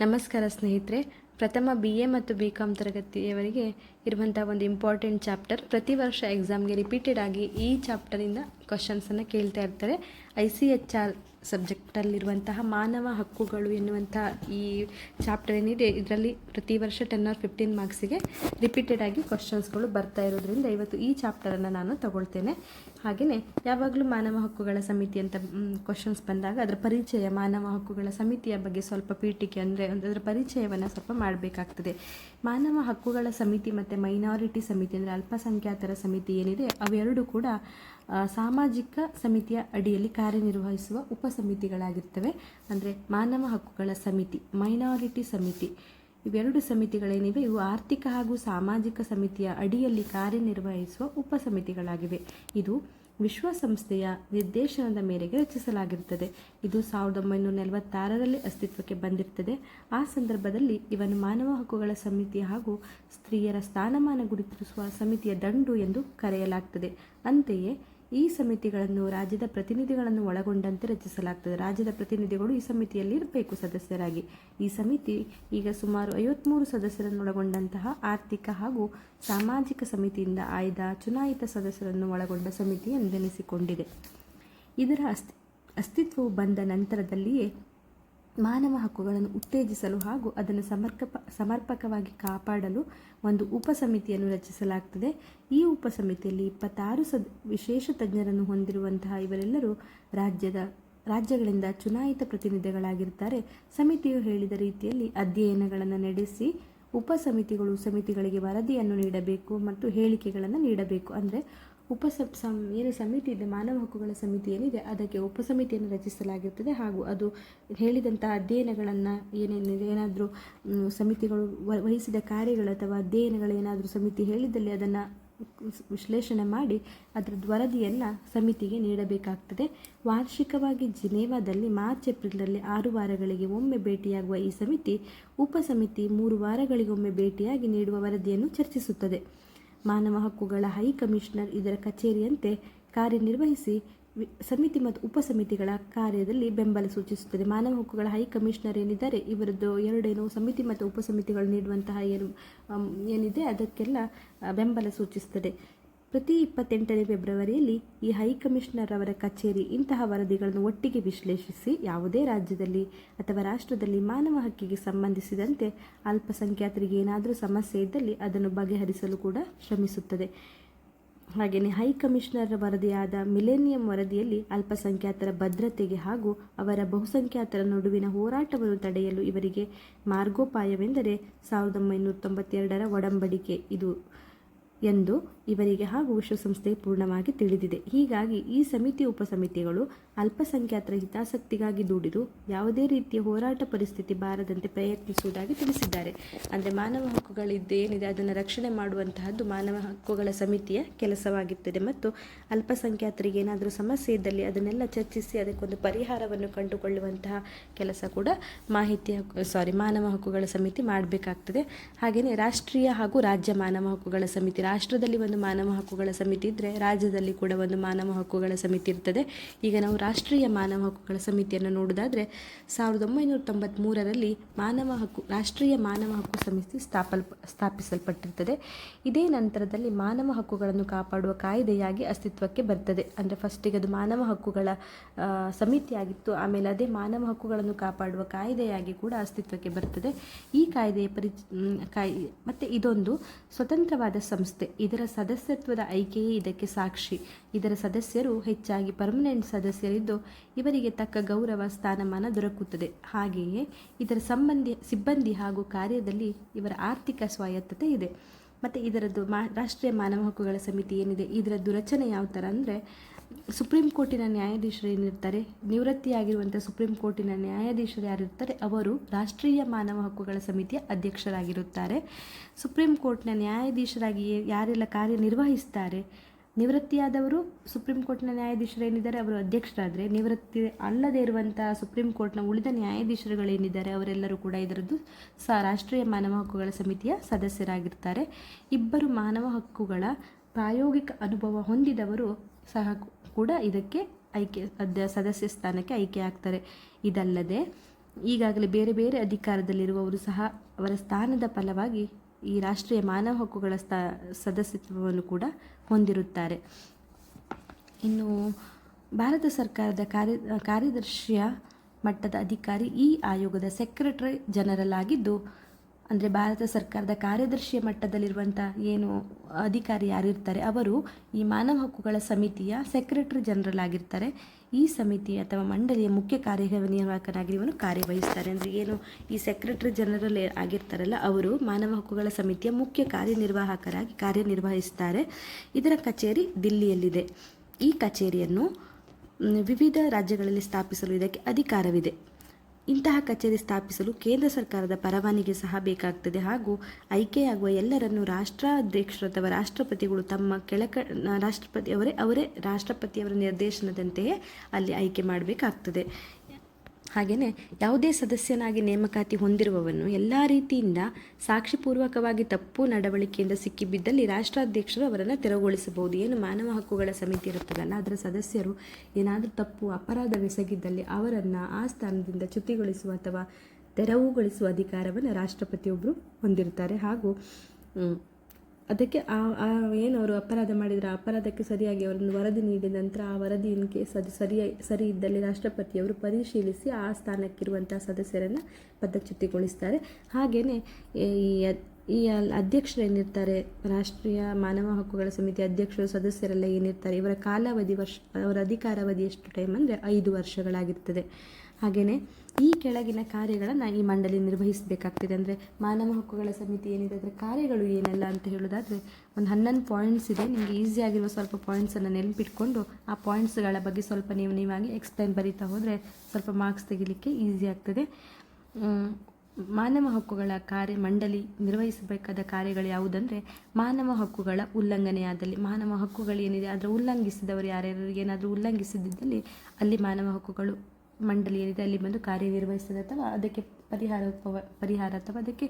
ನಮಸ್ಕಾರ ಸ್ನೇಹಿತರೆ. ಪ್ರಥಮ BA ಮತ್ತು BCom ತರಗತಿಯವರಿಗೆ ಇರುವಂಥ ಒಂದು ಇಂಪಾರ್ಟೆಂಟ್ ಚಾಪ್ಟರ್. ಪ್ರತಿ ವರ್ಷ ಎಕ್ಸಾಮ್ಗೆ ರಿಪೀಟೆಡ್ ಆಗಿ ಈ ಚಾಪ್ಟರಿಂದ ಕ್ವಶನ್ಸನ್ನು ಕೇಳ್ತಾ ಇರ್ತಾರೆ. ICHR ಸಬ್ಜೆಕ್ಟಲ್ಲಿರುವಂತಹ ಮಾನವ ಹಕ್ಕುಗಳು ಎನ್ನುವಂಥ ಈ ಚಾಪ್ಟರ್ ಏನಿದೆ, ಇದರಲ್ಲಿ ಪ್ರತಿ ವರ್ಷ 10 or 15 ಮಾರ್ಕ್ಸಿಗೆ ರಿಪೀಟೆಡ್ ಆಗಿ ಕ್ವಶನ್ಸ್ಗಳು ಬರ್ತಾ ಇರೋದ್ರಿಂದ ಇವತ್ತು ಈ ಚಾಪ್ಟರನ್ನು ನಾನು ತಗೊಳ್ತೇನೆ. ಹಾಗೆಯೇ ಯಾವಾಗಲೂ ಮಾನವ ಹಕ್ಕುಗಳ ಸಮಿತಿ ಅಂತ ಕ್ವಶನ್ಸ್ ಬಂದಾಗ ಅದರ ಪರಿಚಯ, ಮಾನವ ಹಕ್ಕುಗಳ ಸಮಿತಿಯ ಬಗ್ಗೆ ಸ್ವಲ್ಪ ಪೀಠಿಕೆ ಅಂದರೆ ಅದರ ಪರಿಚಯವನ್ನು ಸ್ವಲ್ಪ ಮಾಡಬೇಕಾಗ್ತದೆ. ಮಾನವ ಹಕ್ಕುಗಳ ಸಮಿತಿ ಮತ್ತು ಮೈನಾರಿಟಿ ಸಮಿತಿ ಅಂದರೆ ಅಲ್ಪಸಂಖ್ಯಾತರ ಸಮಿತಿ ಏನಿದೆ, ಅವೆರಡು ಕೂಡ ಸಾಮಾಜಿಕ ಸಮಿತಿಯ ಅಡಿಯಲ್ಲಿ ಕಾರ್ಯನಿರ್ವಹಿಸುವ ಉಪಸಮಿತಿಗಳಾಗಿರ್ತವೆ. ಅಂದರೆ ಮಾನವ ಹಕ್ಕುಗಳ ಸಮಿತಿ, ಮೈನಾರಿಟಿ ಸಮಿತಿ, ಇವೆರಡು ಸಮಿತಿಗಳೇನಿವೆ ಇವು ಆರ್ಥಿಕ ಹಾಗೂ ಸಾಮಾಜಿಕ ಸಮಿತಿಯ ಅಡಿಯಲ್ಲಿ ಕಾರ್ಯನಿರ್ವಹಿಸುವ ಉಪಸಮಿತಿಗಳಾಗಿವೆ. ಇದು ವಿಶ್ವಸಂಸ್ಥೆಯ ನಿರ್ದೇಶನದ ಮೇರೆಗೆ ರಚಿಸಲಾಗಿರುತ್ತದೆ. ಇದು 1946ರಲ್ಲಿ ಅಸ್ತಿತ್ವಕ್ಕೆ ಬಂದಿರ್ತದೆ. ಆ ಸಂದರ್ಭದಲ್ಲಿ ಇವನ್ನು ಮಾನವ ಹಕ್ಕುಗಳ ಸಮಿತಿ ಹಾಗೂ ಸ್ತ್ರೀಯರ ಸ್ಥಾನಮಾನ ಗುರುತಿಸುವ ಸಮಿತಿಯ ದಂಡು ಎಂದು ಕರೆಯಲಾಗ್ತದೆ. ಅಂತೆಯೇ ಈ ಸಮಿತಿಗಳನ್ನು ರಾಜ್ಯದ ಪ್ರತಿನಿಧಿಗಳನ್ನು ಒಳಗೊಂಡಂತೆ ರಚಿಸಲಾಗ್ತದೆ. ರಾಜ್ಯದ ಪ್ರತಿನಿಧಿಗಳು ಈ ಸಮಿತಿಯಲ್ಲಿ ಇರಬೇಕು ಸದಸ್ಯರಾಗಿ. ಈ ಸಮಿತಿ ಈಗ ಸುಮಾರು 53 ಸದಸ್ಯರನ್ನು ಒಳಗೊಂಡಂತಹ ಆರ್ಥಿಕ ಹಾಗೂ ಸಾಮಾಜಿಕ ಸಮಿತಿಯಿಂದ ಆಯ್ದ ಚುನಾಯಿತ ಸದಸ್ಯರನ್ನು ಒಳಗೊಂಡ ಸಮಿತಿ ಎಂದೆನಿಸಿಕೊಂಡಿದೆ. ಇದರ ಅಸ್ತಿತ್ವವು ಬಂದ ನಂತರದಲ್ಲಿಯೇ ಮಾನವ ಹಕ್ಕುಗಳನ್ನು ಉತ್ತೇಜಿಸಲು ಹಾಗೂ ಅದನ್ನು ಸಮರ್ಪಕವಾಗಿ ಕಾಪಾಡಲು ಒಂದು ಉಪಸಮಿತಿಯನ್ನು ರಚಿಸಲಾಗ್ತದೆ. ಈ ಉಪಸಮಿತಿಯಲ್ಲಿ 26 ವಿಶೇಷ ತಜ್ಞರನ್ನು ಹೊಂದಿರುವಂತಹ ಇವರೆಲ್ಲರೂ ರಾಜ್ಯಗಳಿಂದ ಚುನಾಯಿತ ಪ್ರತಿನಿಧಿಗಳಾಗಿರ್ತಾರೆ. ಸಮಿತಿಯು ಹೇಳಿದ ರೀತಿಯಲ್ಲಿ ಅಧ್ಯಯನಗಳನ್ನು ನಡೆಸಿ ಸಮಿತಿಗಳಿಗೆ ವರದಿಯನ್ನು ನೀಡಬೇಕು ಮತ್ತು ಹೇಳಿಕೆಗಳನ್ನು ನೀಡಬೇಕು. ಅಂದರೆ ಏನು ಸಮಿತಿ ಇದೆ, ಮಾನವ ಹಕ್ಕುಗಳ ಸಮಿತಿ ಏನಿದೆ, ಅದಕ್ಕೆ ಉಪಸಮಿತಿಯನ್ನು ರಚಿಸಲಾಗಿರ್ತದೆ. ಹಾಗೂ ಅದು ಹೇಳಿದಂಥ ಅಧ್ಯಯನಗಳನ್ನು ಏನಾದರೂ ಸಮಿತಿಗಳು ವಹಿಸಿದ ಕಾರ್ಯಗಳು ಅಥವಾ ಅಧ್ಯಯನಗಳೇನಾದರೂ ಸಮಿತಿ ಹೇಳಿದಲ್ಲಿ ಅದನ್ನು ವಿಶ್ಲೇಷಣೆ ಮಾಡಿ ಅದರ ವರದಿಯನ್ನು ಸಮಿತಿಗೆ ನೀಡಬೇಕಾಗ್ತದೆ. ವಾರ್ಷಿಕವಾಗಿ ಜಿನೇವಾದಲ್ಲಿ ಮಾರ್ಚ್-ಏಪ್ರಿಲಲ್ಲಿ 6 ವಾರಗಳಿಗೆ ಒಮ್ಮೆ ಭೇಟಿಯಾಗುವ ಈ ಸಮಿತಿ ಉಪಸಮಿತಿ 3 ವಾರಗಳಿಗೊಮ್ಮೆ ಭೇಟಿಯಾಗಿ ನೀಡುವ ವರದಿಯನ್ನು ಚರ್ಚಿಸುತ್ತದೆ. ಮಾನವ ಹಕ್ಕುಗಳ ಹೈ ಕಮಿಷನರ್ ಇದರ ಕಚೇರಿಯಂತೆ ಕಾರ್ಯನಿರ್ವಹಿಸಿ ಸಮಿತಿ ಮತ್ತು ಉಪಸಮಿತಿಗಳ ಕಾರ್ಯದಲ್ಲಿ ಬೆಂಬಲ ಸೂಚಿಸುತ್ತದೆ. ಮಾನವ ಹಕ್ಕುಗಳ ಹೈ ಕಮಿಷನರ್ ಏನಿದ್ದಾರೆ, ಇವರದ್ದು ಎರಡೇನು ಸಮಿತಿ ಮತ್ತು ಉಪಸಮಿತಿಗಳು ನೀಡುವಂತಹ ಏನಿದೆ ಅದಕ್ಕೆಲ್ಲ ಬೆಂಬಲ ಸೂಚಿಸುತ್ತದೆ. ಪ್ರತಿ 28ನೇ ಫೆಬ್ರವರಿಯಲ್ಲಿ ಈ ಹೈ ಕಮಿಷನರ್ ಅವರ ಕಚೇರಿ ಇಂತಹ ವರದಿಗಳನ್ನು ಒಟ್ಟಿಗೆ ವಿಶ್ಲೇಷಿಸಿ ಯಾವುದೇ ರಾಜ್ಯದಲ್ಲಿ ಅಥವಾ ರಾಷ್ಟ್ರದಲ್ಲಿ ಮಾನವ ಹಕ್ಕಿಗೆ ಸಂಬಂಧಿಸಿದಂತೆ ಅಲ್ಪಸಂಖ್ಯಾತರಿಗೆ ಏನಾದರೂ ಸಮಸ್ಯೆ ಇದ್ದಲ್ಲಿ ಅದನ್ನು ಬಗೆಹರಿಸಲು ಕೂಡ ಶ್ರಮಿಸುತ್ತದೆ. ಹಾಗೆಯೇ ಹೈ ಕಮಿಷನರ್ ವರದಿಯಾದ ಮಿಲೇನಿಯಂ ವರದಿಯಲ್ಲಿ ಅಲ್ಪಸಂಖ್ಯಾತರ ಭದ್ರತೆಗೆ ಹಾಗೂ ಅವರ ಬಹುಸಂಖ್ಯಾತರ ನಡುವಿನ ಹೋರಾಟವನ್ನು ತಡೆಯಲು ಇವರಿಗೆ ಮಾರ್ಗೋಪಾಯವೆಂದರೆ 1992ರ ಒಡಂಬಡಿಕೆ ಇದು ಎಂದು ಇವರಿಗೆ ಹಾಗೂ ವಿಶ್ವಸಂಸ್ಥೆಗೆ ಪೂರ್ಣವಾಗಿ ತಿಳಿದಿದೆ. ಹೀಗಾಗಿ ಈ ಸಮಿತಿ ಉಪಸಮಿತಿಗಳು ಅಲ್ಪಸಂಖ್ಯಾತರ ಹಿತಾಸಕ್ತಿಗಾಗಿ ದುಡಿದು ಯಾವುದೇ ರೀತಿಯ ಹೋರಾಟ ಪರಿಸ್ಥಿತಿ ಬಾರದಂತೆ ಪ್ರಯತ್ನಿಸುವುದಾಗಿ ತಿಳಿಸಿದ್ದಾರೆ. ಅಂದರೆ ಮಾನವ ಹಕ್ಕುಗಳಿದ್ದೇನಿದೆ ಅದನ್ನು ರಕ್ಷಣೆ ಮಾಡುವಂತಹದ್ದು ಮಾನವ ಹಕ್ಕುಗಳ ಸಮಿತಿಯ ಕೆಲಸವಾಗಿರ್ತದೆ. ಮತ್ತು ಅಲ್ಪಸಂಖ್ಯಾತರಿಗೆ ಏನಾದರೂ ಸಮಸ್ಯೆ ಇದ್ದಲ್ಲಿ ಅದನ್ನೆಲ್ಲ ಚರ್ಚಿಸಿ ಅದಕ್ಕೊಂದು ಪರಿಹಾರವನ್ನು ಕಂಡುಕೊಳ್ಳುವಂತಹ ಕೆಲಸ ಕೂಡ ಮಾನವ ಹಕ್ಕುಗಳ ಸಮಿತಿ ಮಾಡಬೇಕಾಗ್ತದೆ. ಹಾಗೆಯೇ ರಾಷ್ಟ್ರೀಯ ಹಾಗೂ ರಾಜ್ಯ ಮಾನವ ಹಕ್ಕುಗಳ ಸಮಿತಿ, ರಾಷ್ಟ್ರದಲ್ಲಿ ಒಂದು ಮಾನವ ಹಕ್ಕುಗಳ ಸಮಿತಿ ಇದ್ದರೆ ರಾಜ್ಯದಲ್ಲಿ ಕೂಡ ಒಂದು ಮಾನವ ಹಕ್ಕುಗಳ ಸಮಿತಿ ಇರ್ತದೆ. ಈಗ ನಾವು ರಾಷ್ಟ್ರೀಯ ಮಾನವ ಹಕ್ಕುಗಳ ಸಮಿತಿಯನ್ನು ನೋಡೋದಾದರೆ 1993ರಲ್ಲಿ ರಾಷ್ಟ್ರೀಯ ಮಾನವ ಹಕ್ಕು ಸಮಿತಿ ಸ್ಥಾಪಿಸಲ್ಪಟ್ಟಿರ್ತದೆ. ಇದೇ ನಂತರದಲ್ಲಿ ಮಾನವ ಹಕ್ಕುಗಳನ್ನು ಕಾಪಾಡುವ ಕಾಯ್ದೆಯಾಗಿ ಅಸ್ತಿತ್ವಕ್ಕೆ ಬರ್ತದೆ. ಅಂದರೆ ಫಸ್ಟಿಗೆ ಅದು ಮಾನವ ಹಕ್ಕುಗಳ ಸಮಿತಿಯಾಗಿತ್ತು, ಆಮೇಲೆ ಅದೇ ಮಾನವ ಹಕ್ಕುಗಳನ್ನು ಕಾಪಾಡುವ ಕಾಯ್ದೆಯಾಗಿ ಕೂಡ ಅಸ್ತಿತ್ವಕ್ಕೆ ಬರ್ತದೆ. ಈ ಕಾಯ್ದೆಯ ಮತ್ತು ಇದೊಂದು ಸ್ವತಂತ್ರವಾದ ಸಂಸ್ಥೆ. ಇದರ ಸದಸ್ಯತ್ವದ ಆಯ್ಕೆಯೇ ಇದಕ್ಕೆ ಸಾಕ್ಷಿ. ಇದರ ಸದಸ್ಯರು ಹೆಚ್ಚಾಗಿ ಪರ್ಮನೆಂಟ್ ಸದಸ್ಯರಿದ್ದು ಇವರಿಗೆ ತಕ್ಕ ಗೌರವ ಸ್ಥಾನಮಾನ ದೊರಕುತ್ತದೆ. ಹಾಗೆಯೇ ಇದರ ಸಿಬ್ಬಂದಿ ಹಾಗೂ ಕಾರ್ಯದಲ್ಲಿ ಇವರ ಆರ್ಥಿಕ ಸ್ವಾಯತ್ತತೆ ಇದೆ. ಮತ್ತು ಇದರದ್ದು ರಾಷ್ಟ್ರೀಯ ಮಾನವ ಹಕ್ಕುಗಳ ಸಮಿತಿ ಏನಿದೆ ಇದರದ್ದು ರಚನೆ ಯಾವ ಥರ ಅಂದರೆ, ಸುಪ್ರೀಂ ಕೋರ್ಟಿನ ನ್ಯಾಯಾಧೀಶರು ಏನಿರ್ತಾರೆ, ನಿವೃತ್ತಿಯಾಗಿರುವಂಥ ಸುಪ್ರೀಂ ಕೋರ್ಟಿನ ನ್ಯಾಯಾಧೀಶರು ಯಾರಿರ್ತಾರೆ ಅವರು ರಾಷ್ಟ್ರೀಯ ಮಾನವ ಹಕ್ಕುಗಳ ಸಮಿತಿಯ ಅಧ್ಯಕ್ಷರಾಗಿರುತ್ತಾರೆ. ಸುಪ್ರೀಂ ಕೋರ್ಟ್ನ ನ್ಯಾಯಾಧೀಶರಾಗಿ ಯಾರೆಲ್ಲ ಕಾರ್ಯನಿರ್ವಹಿಸ್ತಾರೆ, ನಿವೃತ್ತಿಯಾದವರು ಸುಪ್ರೀಂ ಕೋರ್ಟ್ನ ನ್ಯಾಯಾಧೀಶರೇನಿದ್ದಾರೆ ಅವರು ಅಧ್ಯಕ್ಷರಾದರೆ, ನಿವೃತ್ತಿ ಅಲ್ಲದೇ ಇರುವಂಥ ಸುಪ್ರೀಂ ಕೋರ್ಟ್ನ ಉಳಿದ ನ್ಯಾಯಾಧೀಶರುಗಳೇನಿದ್ದಾರೆ ಅವರೆಲ್ಲರೂ ಕೂಡ ಇದರದ್ದು ರಾಷ್ಟ್ರೀಯ ಮಾನವ ಹಕ್ಕುಗಳ ಸಮಿತಿಯ ಸದಸ್ಯರಾಗಿರ್ತಾರೆ. ಇಬ್ಬರು ಮಾನವ ಹಕ್ಕುಗಳ ಪ್ರಾಯೋಗಿಕ ಅನುಭವ ಹೊಂದಿದವರು ಸಹ ಕೂಡ ಇದಕ್ಕೆ ಸದಸ್ಯ ಸ್ಥಾನಕ್ಕೆ ಆಯ್ಕೆಯಾಗ್ತಾರೆ. ಇದಲ್ಲದೆ ಈಗಾಗಲೇ ಬೇರೆ ಬೇರೆ ಅಧಿಕಾರದಲ್ಲಿರುವವರು ಸಹ ಅವರ ಸ್ಥಾನದ ಫಲವಾಗಿ ಈ ರಾಷ್ಟ್ರೀಯ ಮಾನವ ಹಕ್ಕುಗಳ ಸದಸ್ಯತ್ವವನ್ನು ಕೂಡ ಹೊಂದಿರುತ್ತಾರೆ. ಇನ್ನು ಭಾರತ ಸರ್ಕಾರದ ಕಾರ್ಯದರ್ಶಿಯ ಮಟ್ಟದ ಅಧಿಕಾರಿ ಈ ಆಯೋಗದ ಸೆಕ್ರೆಟರಿ ಜನರಲ್ ಆಗಿದ್ದು, ಅಂದರೆ ಭಾರತ ಸರ್ಕಾರದ ಕಾರ್ಯದರ್ಶಿಯ ಮಟ್ಟದಲ್ಲಿರುವಂಥ ಏನು ಅಧಿಕಾರಿ ಯಾರಿರ್ತಾರೆ ಅವರು ಈ ಮಾನವ ಹಕ್ಕುಗಳ ಸಮಿತಿಯ ಸೆಕ್ರೆಟರಿ ಜನರಲ್ ಆಗಿರ್ತಾರೆ. ಈ ಸಮಿತಿ ಅಥವಾ ಮಂಡಳಿಯ ಮುಖ್ಯ ಕಾರ್ಯನಿರ್ವಾಹಕನಾಗಿ ಇವನು ಕಾರ್ಯವಹಿಸ್ತಾರೆ. ಅಂದರೆ ಏನು ಈ ಸೆಕ್ರೆಟರಿ ಜನರಲ್ ಆಗಿರ್ತಾರಲ್ಲ ಅವರು ಮಾನವ ಹಕ್ಕುಗಳ ಸಮಿತಿಯ ಮುಖ್ಯ ಕಾರ್ಯನಿರ್ವಾಹಕರಾಗಿ ಕಾರ್ಯನಿರ್ವಹಿಸ್ತಾರೆ. ಇದರ ಕಚೇರಿ ದಿಲ್ಲಿಯಲ್ಲಿದೆ. ಈ ಕಚೇರಿಯನ್ನು ವಿವಿಧ ರಾಜ್ಯಗಳಲ್ಲಿ ಸ್ಥಾಪಿಸಲು ಇದಕ್ಕೆ ಅಧಿಕಾರವಿದೆ. ಇಂತಹ ಕಚೇರಿ ಸ್ಥಾಪಿಸಲು ಕೇಂದ್ರ ಸರ್ಕಾರದ ಪರವಾನಗಿ ಸಹ ಬೇಕಾಗ್ತದೆ. ಹಾಗೂ ಆಯ್ಕೆಯಾಗುವ ಎಲ್ಲರನ್ನು ರಾಷ್ಟ್ರಾಧ್ಯಕ್ಷರು ಅಥವಾ ರಾಷ್ಟ್ರಪತಿಗಳು ತಮ್ಮ ಅವರೇ ರಾಷ್ಟ್ರಪತಿಯವರ ನಿರ್ದೇಶನದಂತೆಯೇ ಅಲ್ಲಿ ಆಯ್ಕೆ ಮಾಡಬೇಕಾಗ್ತದೆ. ಹಾಗೆಯೇ ಯಾವುದೇ ಸದಸ್ಯನಾಗಿ ನೇಮಕಾತಿ ಹೊಂದಿರುವವನು ಎಲ್ಲ ರೀತಿಯಿಂದ ಸಾಕ್ಷಿಪೂರ್ವಕವಾಗಿ ತಪ್ಪು ನಡವಳಿಕೆಯಿಂದ ಸಿಕ್ಕಿಬಿದ್ದಲ್ಲಿ ರಾಷ್ಟ್ರಾಧ್ಯಕ್ಷರು ಅವರನ್ನು ತೆರವುಗೊಳಿಸಬಹುದು. ಏನು ಮಾನವ ಹಕ್ಕುಗಳ ಸಮಿತಿ ಇರುತ್ತದಲ್ಲ ಅದರ ಸದಸ್ಯರು ಏನಾದರೂ ತಪ್ಪು ಅಪರಾಧವೆಸಗಿದ್ದಲ್ಲಿ ಅವರನ್ನು ಆ ಸ್ಥಾನದಿಂದ ಚ್ಯುತಿಗೊಳಿಸುವ ಅಥವಾ ತೆರವುಗೊಳಿಸುವ ಅಧಿಕಾರವನ್ನು ರಾಷ್ಟ್ರಪತಿಯೊಬ್ಬರು ಹೊಂದಿರ್ತಾರೆ. ಹಾಗೂ ಅದಕ್ಕೆ ಏನು ಅವರು ಅಪರಾಧ ಮಾಡಿದರೆ ಆ ಅಪರಾಧಕ್ಕೆ ಸರಿಯಾಗಿ ಅವರನ್ನು ವರದಿ ನೀಡಿದ ನಂತರ ಆ ವರದಿ ಇನ್ ಕೇಸ್ ಅದು ಸರಿ ಇದ್ದಲ್ಲಿ ರಾಷ್ಟ್ರಪತಿಯವರು ಪರಿಶೀಲಿಸಿ ಆ ಸ್ಥಾನಕ್ಕಿರುವಂಥ ಸದಸ್ಯರನ್ನು ಪದಚ್ಯುತಿಗೊಳಿಸ್ತಾರೆ. ಹಾಗೆಯೇ ಈ ಅಧ್ಯಕ್ಷರು ಏನಿರ್ತಾರೆ, ರಾಷ್ಟ್ರೀಯ ಮಾನವ ಹಕ್ಕುಗಳ ಸಮಿತಿ ಅಧ್ಯಕ್ಷರು ಸದಸ್ಯರೆಲ್ಲ ಏನಿರ್ತಾರೆ ಇವರ ಕಾಲಾವಧಿ ಅವರ ಅಧಿಕಾರಾವಧಿ ಎಷ್ಟು ಟೈಮ್ ಅಂದರೆ 5 ವರ್ಷಗಳಾಗಿರ್ತದೆ. ಹಾಗೆಯೇ ಈ ಕೆಳಗಿನ ಕಾರ್ಯಗಳನ್ನು ಈ ಮಂಡಳಿ ನಿರ್ವಹಿಸಬೇಕಾಗ್ತದೆ. ಅಂದರೆ ಮಾನವ ಹಕ್ಕುಗಳ ಸಮಿತಿ ಏನಿದೆ ಅದರ ಕಾರ್ಯಗಳು ಏನೆಲ್ಲ ಅಂತ ಹೇಳೋದಾದರೆ ಒಂದು 11 ಪಾಯಿಂಟ್ಸ್ ಇದೆ. ನಿಮಗೆ ಈಸಿಯಾಗಿರುವ ಸ್ವಲ್ಪ ಪಾಯಿಂಟ್ಸನ್ನು ನೆನಪಿಟ್ಕೊಂಡು ಆ ಪಾಯಿಂಟ್ಸ್ಗಳ ಬಗ್ಗೆ ಸ್ವಲ್ಪ ನೀವಾಗಿ ಎಕ್ಸ್ಪ್ಲೈನ್ ಬರೀತಾ ಹೋದರೆ ಸ್ವಲ್ಪ ಮಾರ್ಕ್ಸ್ ತೆಗಿಲಿಕ್ಕೆ ಈಸಿ ಆಗ್ತದೆ. ಮಾನವ ಹಕ್ಕುಗಳ ಮಂಡಳಿ ನಿರ್ವಹಿಸಬೇಕಾದ ಕಾರ್ಯಗಳು ಯಾವುದಂದರೆ, ಮಾನವ ಹಕ್ಕುಗಳ ಉಲ್ಲಂಘನೆಯಾದಲ್ಲಿ ಮಾನವ ಹಕ್ಕುಗಳು ಏನಿದೆ ಅದರ ಉಲ್ಲಂಘಿಸಿದವರು ಯಾರ್ಯಾರು ಏನಾದರೂ ಉಲ್ಲಂಘಿಸಿದ್ದಲ್ಲಿ ಅಲ್ಲಿ ಮಾನವ ಹಕ್ಕುಗಳು ಮಂಡಳಿ ಏನಿದೆ ಅಲ್ಲಿ ಬಂದು ಕಾರ್ಯನಿರ್ವಹಿಸ್ತದೆ ಅಥವಾ ಅದಕ್ಕೆ ಪರಿಹಾರ ಅಥವಾ ಅದಕ್ಕೆ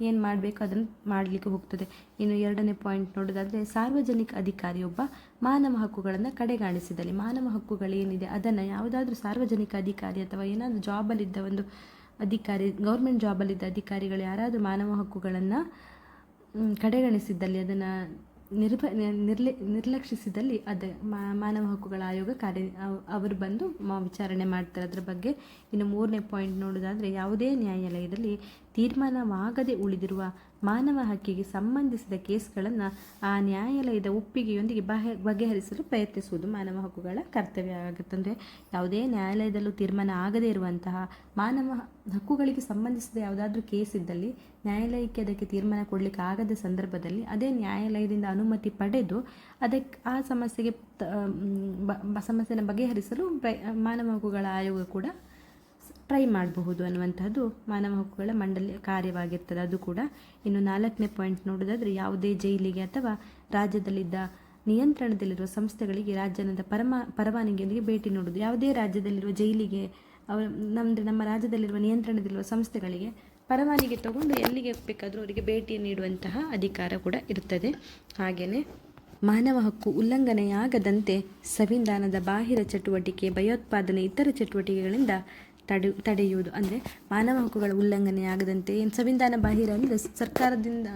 ಏನು ಮಾಡಬೇಕು ಅದನ್ನು ಮಾಡಲಿಕ್ಕೆ ಹೋಗ್ತದೆ. ಇನ್ನು 2ನೇ ಪಾಯಿಂಟ್ ನೋಡೋದಾದರೆ, ಸಾರ್ವಜನಿಕ ಅಧಿಕಾರಿಯೊಬ್ಬ ಮಾನವ ಹಕ್ಕುಗಳನ್ನು ಕಡೆಗಾಣಿಸಿದಲ್ಲಿ ಮಾನವ ಹಕ್ಕುಗಳೇನಿದೆ ಅದನ್ನು ಯಾವುದಾದ್ರೂ ಸಾರ್ವಜನಿಕ ಅಧಿಕಾರಿ ಅಥವಾ ಏನಾದರೂ ಜಾಬಲ್ಲಿದ್ದ ಒಂದು ಅಧಿಕಾರಿ ಗೌರ್ಮೆಂಟ್ ಜಾಬಲ್ಲಿದ್ದ ಅಧಿಕಾರಿಗಳು ಯಾರಾದರೂ ಮಾನವ ಹಕ್ಕುಗಳನ್ನು ಕಡೆಗಣಿಸಿದ್ದಲ್ಲಿ ಅದನ್ನು ನಿರ್ಲಕ್ಷಿಸಿದಲ್ಲಿ ಮಾನವ ಹಕ್ಕುಗಳ ಆಯೋಗ ಅವರು ಬಂದು ವಿಚಾರಣೆ ಮಾಡ್ತಾರೆ ಅದರ ಬಗ್ಗೆ. ಇನ್ನು 3ನೇ ಪಾಯಿಂಟ್ ನೋಡೋದಾದರೆ, ಯಾವುದೇ ನ್ಯಾಯಾಲಯದಲ್ಲಿ ತೀರ್ಮಾನವಾಗದೆ ಉಳಿದಿರುವ ಮಾನವ ಹಕ್ಕಿಗೆ ಸಂಬಂಧಿಸಿದ ಕೇಸ್ಗಳನ್ನು ಆ ನ್ಯಾಯಾಲಯದ ಒಪ್ಪಿಗೆಯೊಂದಿಗೆ ಬಗೆಹರಿಸಲು ಪ್ರಯತ್ನಿಸುವುದು ಮಾನವ ಹಕ್ಕುಗಳ ಕರ್ತವ್ಯ ಆಗುತ್ತೆ. ಅಂದರೆ ಯಾವುದೇ ನ್ಯಾಯಾಲಯದಲ್ಲೂ ತೀರ್ಮಾನ ಆಗದೇ ಇರುವಂತಹ ಮಾನವ ಹಕ್ಕುಗಳಿಗೆ ಸಂಬಂಧಿಸಿದ ಯಾವುದಾದ್ರೂ ಕೇಸ್ ಇದ್ದಲ್ಲಿ ನ್ಯಾಯಾಲಯಕ್ಕೆ ಅದಕ್ಕೆ ತೀರ್ಮಾನ ಕೊಡಲಿಕ್ಕೆ ಆಗದ ಸಂದರ್ಭದಲ್ಲಿ ಅದೇ ನ್ಯಾಯಾಲಯದಿಂದ ಅನುಮತಿ ಪಡೆದು ಅದಕ್ಕೆ ಆ ಸಮಸ್ಯೆನ ಬಗೆಹರಿಸಲು ಮಾನವ ಹಕ್ಕುಗಳ ಆಯೋಗ ಕೂಡ ಟ್ರೈ ಮಾಡಬಹುದು ಅನ್ನುವಂಥದ್ದು ಮಾನವ ಹಕ್ಕುಗಳ ಮಂಡಳಿಯ ಕಾರ್ಯವಾಗಿರ್ತದೆ ಅದು ಕೂಡ. ಇನ್ನು 4ನೇ ಪಾಯಿಂಟ್ ನೋಡೋದಾದರೆ, ಯಾವುದೇ ಜೈಲಿಗೆ ಅಥವಾ ರಾಜ್ಯದಲ್ಲಿದ್ದ ನಿಯಂತ್ರಣದಲ್ಲಿರುವ ಸಂಸ್ಥೆಗಳಿಗೆ ರಾಜ್ಯದ ಪರವಾನಗಿಯೊಂದಿಗೆ ಭೇಟಿ ನೀಡುವುದು. ಯಾವುದೇ ರಾಜ್ಯದಲ್ಲಿರುವ ಜೈಲಿಗೆ ನಮ್ಮ ರಾಜ್ಯದಲ್ಲಿರುವ ನಿಯಂತ್ರಣದಲ್ಲಿರುವ ಸಂಸ್ಥೆಗಳಿಗೆ ಪರವಾನಗಿ ತಗೊಂಡು ಎಲ್ಲಿಗೆ ಬೇಕಾದರೂ ಅವರಿಗೆ ಭೇಟಿ ನೀಡುವಂತಹ ಅಧಿಕಾರ ಕೂಡ ಇರ್ತದೆ. ಹಾಗೆಯೇ ಮಾನವ ಹಕ್ಕು ಉಲ್ಲಂಘನೆಯಾಗದಂತೆ ಸಂವಿಧಾನದ ಬಾಹಿರ ಚಟುವಟಿಕೆ, ಭಯೋತ್ಪಾದನೆ, ಇತರ ಚಟುವಟಿಕೆಗಳಿಂದ ತಡೆಯುವುದು. ಅಂದರೆ ಮಾನವ ಹಕ್ಕುಗಳ ಉಲ್ಲಂಘನೆಯಾಗದಂತೆ ಏನು ಸಂವಿಧಾನ ಬಾಹಿರ ಅಂದರೆ ಸರ್ಕಾರದಿಂದ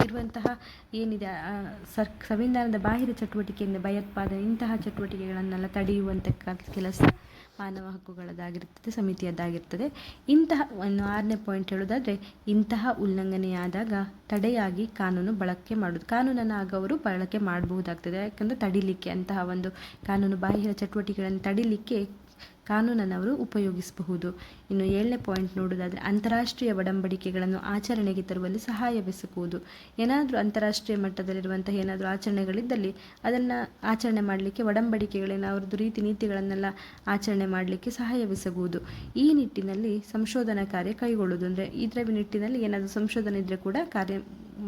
ಇರುವಂತಹ ಏನಿದೆ ಸಂವಿಧಾನದ ಬಾಹಿರ ಚಟುವಟಿಕೆಯಿಂದ ಭಯೋತ್ಪಾದನೆ ಇಂತಹ ಚಟುವಟಿಕೆಗಳನ್ನೆಲ್ಲ ತಡೆಯುವಂಥ ಕೆಲಸ ಮಾನವ ಹಕ್ಕುಗಳದ್ದಾಗಿರ್ತದೆ, ಸಮಿತಿಯದ್ದಾಗಿರ್ತದೆ. ಇಂತಹ 6ನೇ ಪಾಯಿಂಟ್ ಹೇಳೋದಾದರೆ, ಇಂತಹ ಉಲ್ಲಂಘನೆಯಾದಾಗ ತಡೆಯಾಗಿ ಕಾನೂನು ಬಳಕೆ ಮಾಡೋದು. ಕಾನೂನನ್ನು ಆಗ ಅವರು ಬಳಕೆ ಮಾಡಬಹುದಾಗ್ತದೆ. ಯಾಕಂದರೆ ತಡಿಲಿಕ್ಕೆ ಅಂತಹ ಒಂದು ಕಾನೂನು ಬಾಹಿರ ಚಟುವಟಿಕೆಗಳನ್ನು ತಡಿಲಿಕ್ಕೆ ಕಾನೂನನ್ನು ಅವರು ಉಪಯೋಗಿಸಬಹುದು. ಇನ್ನು 7ನೇ ಪಾಯಿಂಟ್ ನೋಡೋದಾದರೆ, ಅಂತಾರಾಷ್ಟ್ರೀಯ ಒಡಂಬಡಿಕೆಗಳನ್ನು ಆಚರಣೆಗೆ ತರುವಲ್ಲಿ ಸಹಾಯವೆಸಗುವುದು. ಏನಾದರೂ ಅಂತಾರಾಷ್ಟ್ರೀಯ ಮಟ್ಟದಲ್ಲಿರುವಂತಹ ಏನಾದರೂ ಆಚರಣೆಗಳಿದ್ದಲ್ಲಿ ಅದನ್ನು ಆಚರಣೆ ಮಾಡಲಿಕ್ಕೆ ಒಡಂಬಡಿಕೆಗಳೇನು ಅವ್ರದ್ದು ರೀತಿ ನೀತಿಗಳನ್ನೆಲ್ಲ ಆಚರಣೆ ಮಾಡಲಿಕ್ಕೆ ಸಹಾಯವೆಸಗುವುದು. ಈ ನಿಟ್ಟಿನಲ್ಲಿ ಸಂಶೋಧನಾ ಕಾರ್ಯ ಕೈಗೊಳ್ಳುವುದು. ಅಂದರೆ ಇದರ ನಿಟ್ಟಿನಲ್ಲಿ ಏನಾದರೂ ಸಂಶೋಧನೆ ಇದ್ದರೆ ಕೂಡ ಕಾರ್ಯ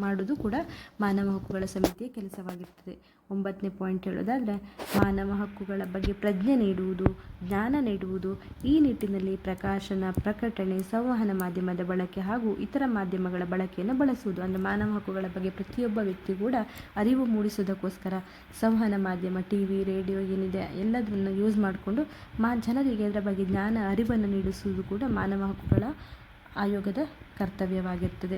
ಮಾಡುವುದು ಕೂಡ ಮಾನವ ಹಕ್ಕುಗಳ ಸಮಿತಿಯ ಕೆಲಸವಾಗಿರ್ತದೆ. 9ನೇ ಪಾಯಿಂಟ್ ಹೇಳೋದಾದರೆ ಮಾನವ ಹಕ್ಕುಗಳ ಬಗ್ಗೆ ಪ್ರಜ್ಞೆ ನೀಡುವುದು, ಜ್ಞಾನ ನೀಡುವುದು. ಈ ನಿಟ್ಟಿನಲ್ಲಿ ಪ್ರಕಾಶನ, ಪ್ರಕಟಣೆ, ಸಂವಹನ ಮಾಧ್ಯಮದ ಬಳಕೆ ಹಾಗೂ ಇತರ ಮಾಧ್ಯಮಗಳ ಬಳಕೆಯನ್ನು ಬಳಸುವುದು. ಅಂದರೆ ಮಾನವ ಹಕ್ಕುಗಳ ಬಗ್ಗೆ ಪ್ರತಿಯೊಬ್ಬ ವ್ಯಕ್ತಿ ಕೂಡ ಅರಿವು ಮೂಡಿಸೋದಕ್ಕೋಸ್ಕರ ಸಂವಹನ ಮಾಧ್ಯಮ, ಟಿವಿ, ರೇಡಿಯೋ ಏನಿದೆ ಎಲ್ಲದನ್ನು ಯೂಸ್ ಮಾಡಿಕೊಂಡು ಜನರಿಗೆ ಅದರ ಬಗ್ಗೆ ಜ್ಞಾನ, ಅರಿವನ್ನು ನೀಡಿಸುವುದು ಕೂಡ ಮಾನವ ಹಕ್ಕುಗಳ ಆಯೋಗದ ಕರ್ತವ್ಯವಾಗಿರ್ತದೆ.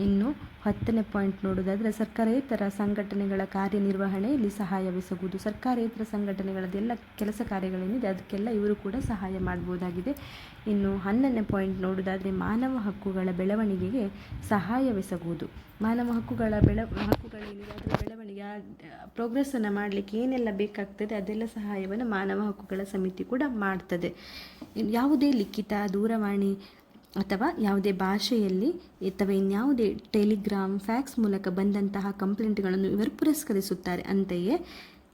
ಇನ್ನು 10ನೇ ಪಾಯಿಂಟ್ ನೋಡೋದಾದರೆ ಸರ್ಕಾರೇತರ ಸಂಘಟನೆಗಳ ಕಾರ್ಯನಿರ್ವಹಣೆಯಲ್ಲಿ ಸಹಾಯವೆಸಗುವುದು. ಸರ್ಕಾರೇತರ ಸಂಘಟನೆಗಳದ್ದೆಲ್ಲ ಕೆಲಸ ಕಾರ್ಯಗಳೇನಿದೆ ಅದಕ್ಕೆಲ್ಲ ಇವರು ಕೂಡ ಸಹಾಯ ಮಾಡ್ಬೋದಾಗಿದೆ. ಇನ್ನು 11ನೇ ಪಾಯಿಂಟ್ ನೋಡೋದಾದರೆ ಮಾನವ ಹಕ್ಕುಗಳ ಬೆಳವಣಿಗೆಗೆ ಸಹಾಯವೆಸಗುವುದು. ಮಾನವ ಹಕ್ಕುಗಳೇನಿದೆ ಅದರ ಬೆಳವಣಿಗೆ, ಪ್ರೋಗ್ರೆಸ್ಸನ್ನು ಮಾಡಲಿಕ್ಕೆ ಏನೆಲ್ಲ ಬೇಕಾಗ್ತದೆ ಅದೆಲ್ಲ ಸಹಾಯವನ್ನು ಮಾನವ ಹಕ್ಕುಗಳ ಸಮಿತಿ ಕೂಡ ಮಾಡ್ತದೆ. ಯಾವುದೇ ಲಿಖಿತ, ದೂರವಾಣಿ ಅಥವಾ ಯಾವುದೇ ಭಾಷೆಯಲ್ಲಿ ಅಥವಾ ಇನ್ಯಾವುದೇ ಟೆಲಿಗ್ರಾಮ್, ಫ್ಯಾಕ್ಸ್ ಮೂಲಕ ಬಂದಂತಹ ಕಂಪ್ಲೇಂಟ್ಗಳನ್ನು ಇವರು ಪುರಸ್ಕರಿಸುತ್ತಾರೆ. ಅಂತೆಯೇ